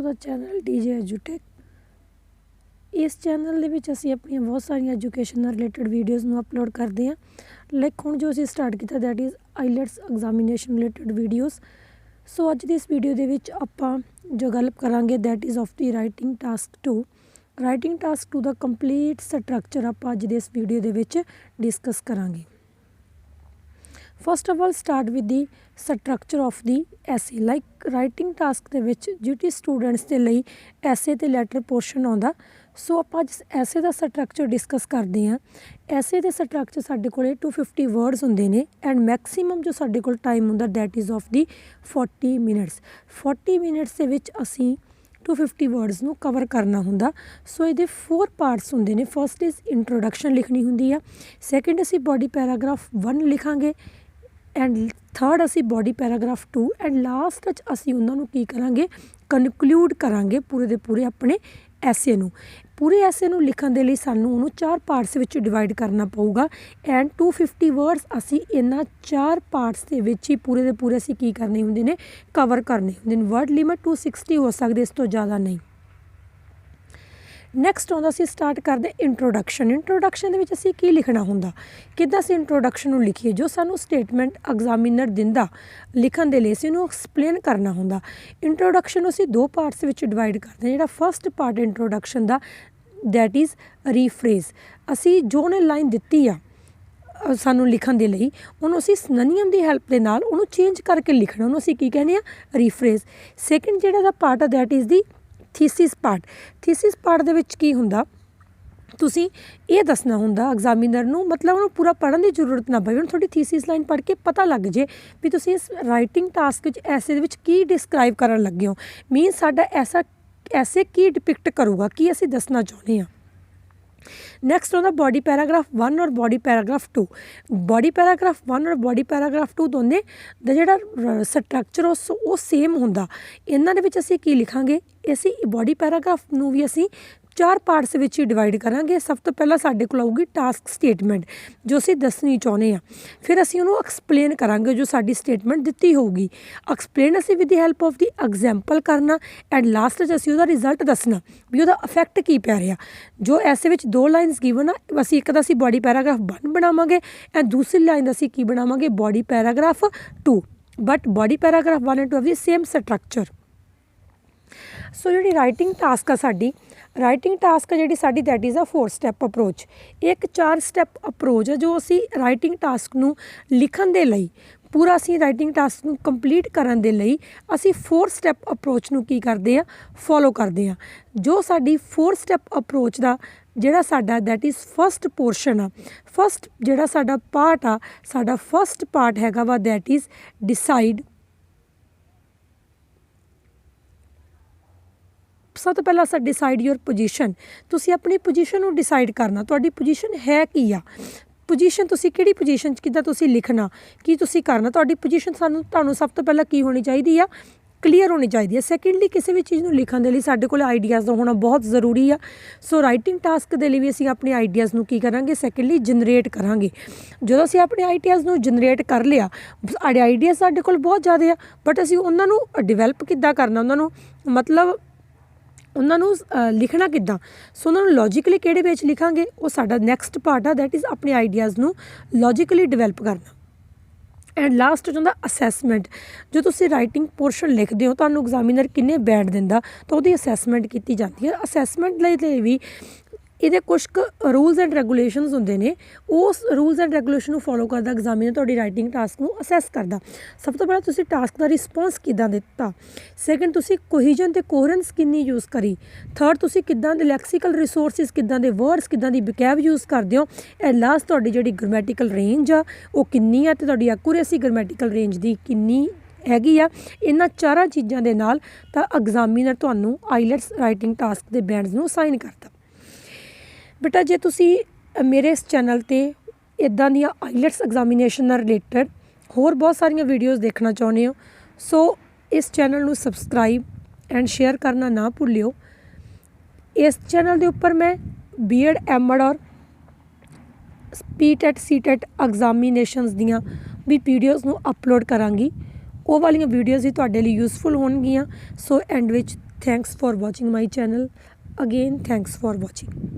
The channel DJ Edutech। इस channel ਦੇ ਵਿੱਚ ਅਸੀਂ ਆਪਣੀਆਂ ਬਹੁਤ ਸਾਰੀਆਂ ਐਜੂਕੇਸ਼ਨ ਨਾਲ ਰਿਲੇਟਡ ਵੀਡੀਓਜ਼ ਨੂੰ ਅਪਲੋਡ ਕਰਦੇ ਹਾਂ। ਲਾਈਕ ਹੁਣ ਜੋ ਅਸੀਂ ਸਟਾਰਟ ਕੀਤਾ that is IELTS examination related videos. So ਅੱਜ ਦੀ ਇਸ ਵੀਡੀਓ ਦੇ ਵਿੱਚ ਆਪਾਂ ਜੋ ਗੱਲ ਕਰਾਂਗੇ that is of the writing task 2। Writing task 2 ਦਾ ਕੰਪਲੀਟ ਸਟਰਕਚਰ ਆਪਾਂ ਅੱਜ ਦੇ ਇਸ ਵੀਡੀਓ ਦੇ ਵਿੱਚ ਡਿਸਕਸ ਕਰਾਂਗੇ। First of all start with the structure of the essay. Like writing task के विच जिहड़ी स्टूडेंट्स के लिए ऐसे ते लैटर पोर्शन आउंदा। सो आपां जिस ऐसे का स्ट्रक्चर डिस्कस करते हैं। ऐसे के स्ट्रक्चर साडे कोले 250 वर्ड्स होंदे ने एंड मैक्सीमम जो साडे कोल टाइम हुंदा that is of the 40 minutes. 40 minutes के विच असीं 250 वर्ड्स नूं कवर करना हुंदा। सो ये 4 पार्ट्स होंदे ने। फस्ट इज़ इंट्रोडक्शन लिखनी हुंदी आ। सैकेंड असीं बॉडी पैराग्राफ 1 लिखांगे एंड थर्ड असी बॉडी पैराग्राफ 2 एंड लास्ट असी उन्होंने की करांगे कनकलूड करांगे पूरे दे पूरे अपने ऐसे नूं। पूरे ऐसे नूं लिखण दे लई सानूं उहनूं 4 पार्ट्स विच डिवाइड करना पऊगा एंड 250 वर्ड्स असी इन्हां 4 पार्ट्स दे विच ही पूरे दे पूरे असी की करने हुंदे ने कवर करने हुंदे ने। वर्ड लिमिट 260 हो सकदे, इस तो ज़्यादा नहीं। नैक्सट आउंदा असीं स्टार्ट करदे इंट्रोडक्शन। इंट्रोडक्शन दे विच असीं की लिखना हुंदा, किद्दां असीं इंट्रोडक्शन नूं लिखीए। जो सानूं स्टेटमेंट एग्जामिनर दिंदा लिखण दे लई असीं उहनूं एक्सप्लेन करना हुंदा। इंट्रोडक्शन नूं असीं 2 पार्ट्स विच डिवाइड करदे। जिहड़ा फस्ट पार्ट इंट्रोडक्शन दा दैट इज़ रीफ्रेज। असीं जो ने लाइन दित्ती आ सानूं लिखण दे लई उहनूं असीं सिनोनियम दी हैल्प दे नाल उहनूं चेंज करके लिखना। उहनूं असीं की कहने आ रीफ्रेज। सैकेंड जिहड़ा दा पार्ट आ that is the thesis part. Thesis part दे विच की हुंदा, तुसीं ये दसना हुंदा एग्जामिनर नूं, मतलब उहनूं पूरा पढ़न की जरूरत ना पवे। उहनूं थोड़ी थीसिस लाइन पढ़ के पता लग जे भी तुसीं इस राइटिंग टास्क विच ऐसे दे विच की डिस्क्राइब करन लगे हो। मीनस साडा ऐसे की डिपिक्ट करूगा, की असीं दसना चाहुंदे हां। नैक्सट आउंदा बॉडी पैराग्राफ 1 और बॉडी पैराग्राफ 2। बॉडी पैराग्राफ 1 और बॉडी पैराग्राफ 2 दोने दा जिहड़ा स्ट्रक्चर वो सेम हुंदा। इन्हां दे विच असीं की लिखांगे, असीं बॉडी पैराग्राफ नूं भी असीं 4 पार्ट्स विच ही डिवाइड करांगे। सब तो पहला साडे कोल आऊगी टास्क स्टेटमेंट जो असीं दसनी चाहुंदे आ। फिर असीं उहनूं एक्सप्लेन करांगे जो साडी स्टेटमेंट दित्ती होऊगी। एक्सप्लेन असीं with the help of the example करना एंड लास्ट च असीं उहदा रिजल्ट दसना भी उहदा इफैक्ट की पै रिहा। जो ऐसे विच 2 लाइनस गिवन आ, असीं एक दा असीं बॉडी पैराग्राफ 1 बनावांगे एंड दूसरी लाइन दा असीं की बनावांगे body paragraph 2। But body paragraph 1 and 2 have the same structure. So जिहड़ी राइटिंग टास्क आ साडी, राइटिंग टास्क जिहड़ी साडी that is a 4 step approach. एक 4 स्टैप अप्रोच है जो असी राइटिंग टास्क नूं लिखण दे लई पूरा असी राइटिंग टास्क नूं कंप्लीट करन दे लई असी 4 स्टैप अप्रोच नूं की करदे आ, फॉलो करदे आ। जो साडी 4 स्टैप अप्रोच दा जिहड़ा साडा दैट इज़ फस्ट पोर्शन आ, फस्ट जिहड़ा साडा पार्ट आ, साडा फस्ट पार्ट हैगा वा दैट इज़ डिसाइड। सब तो पहला अस डिसाइड योर पोजीशन। तुसी अपनी पोजीशन नूं डिसाइड करना, तुहाडी पोजीशन है की आ। पोजीशन तुसी किहड़ी पोजीशन च किद्दां तुसी लिखना, की तुसी करना, तुहाडी पोजीशन तुहानूं सब तो पहला की होनी चाहिदी आ, क्लीयर होनी चाहिए। सैकेंडली किसी भी चीज़ नूं लिखण दे लई साडे कोल आइडियाज़ दा होना बहुत ज़रूरी आ। सो राइटिंग टास्क दे लई भी असीं अपने आइडियाज़ नूं की करांगे, सैकेंडली जनरेट करांगे। जदों असीं अपने आइडियाज़ नूं जनरेट कर लिया, साडे आइडियाज़ साडे कोल बहुत ज़्यादा आ बट असीं उहनां नूं डिवैलप किद्दां करना, उहनां नूं मतलब उन्होंने लिखना किद्दां। सो उन्होंने लॉजिकली किहड़े वे च लिखांगे, वो साडा नैक्सट पार्ट आ दैट इज़ अपने आइडियाज़ नूं लॉजिकली डिवैलप करना। एंड लास्ट होंदा असैसमेंट। जो तुसीं राइटिंग पोर्शन लिखदे हो तुहानूं एग्जामिनर किन्ने बैंड दिंदा तो उहदी असैसमेंट कीती जाती है। असैसमेंट लई भी ਇਹਦੇ ਕੁਛ ਕੁ रूल्स एंड रेगूलेशनस होंदे ने, उस रूल्स एंड रेगूलेशन ਨੂੰ फॉलो करदा एग्जामिनर ਤੁਹਾਡੀ राइटिंग टास्क ਨੂੰ असैस करदा। सब तो पहला ਤੁਸੀਂ टास्क ਦਾ रिस्पॉन्स किद्दां ਦਿੱਤਾ। सैकेंड ਤੁਸੀਂ कोहीजन ਤੇ कोहेरेंस किन्नी यूज़ करी। थर्ड ਤੁਸੀਂ किद्दां ਦੇ लैक्सीकल रिसोर्सिस किद्दां ਦੇ वर्ड्स किद्दां ਦੀ वकैब यूज़ करदे हो। एंड लास्ट ਤੁਹਾਡੀ ਜਿਹੜੀ ग्रामैटिकल रेंज आ ਉਹ ਕਿੰਨੀ ਆ ਤੇ ਤੁਹਾਡੀ ਐਕੂਰੇसी ग्रामैटिकल रेंज ਦੀ ਕਿੰਨੀ हैगी आ। इन्हां 4 चीज़ों के नाल तां एग्जामिनर तुहानूं आईलैट्स राइटिंग टास्क के बैंड्स नूं असाइन करदा। बेटा जे तुसी मेरे इस चैनल ते इदां दी आईलैट्स एग्जामिनेशन नाल रिलेटेड होर बहुत सारियां वीडियोज़ देखना चाहुंदे हो सो इस चैनल नूं सबसक्राइब एंड शेयर करना ना भुल्लिओ। इस चैनल के उपर मैं B.Ed M.Ed और P.TET C.TET एग्जामिनेशनस दियां भी वीडियोज़ नूं अपलोड करांगी। वो वाली वीडियोज़ ही तुहाडे लई यूजफुल होणगीਆਂ। So and which Thanks for watching my channel. Again, thanks for watching.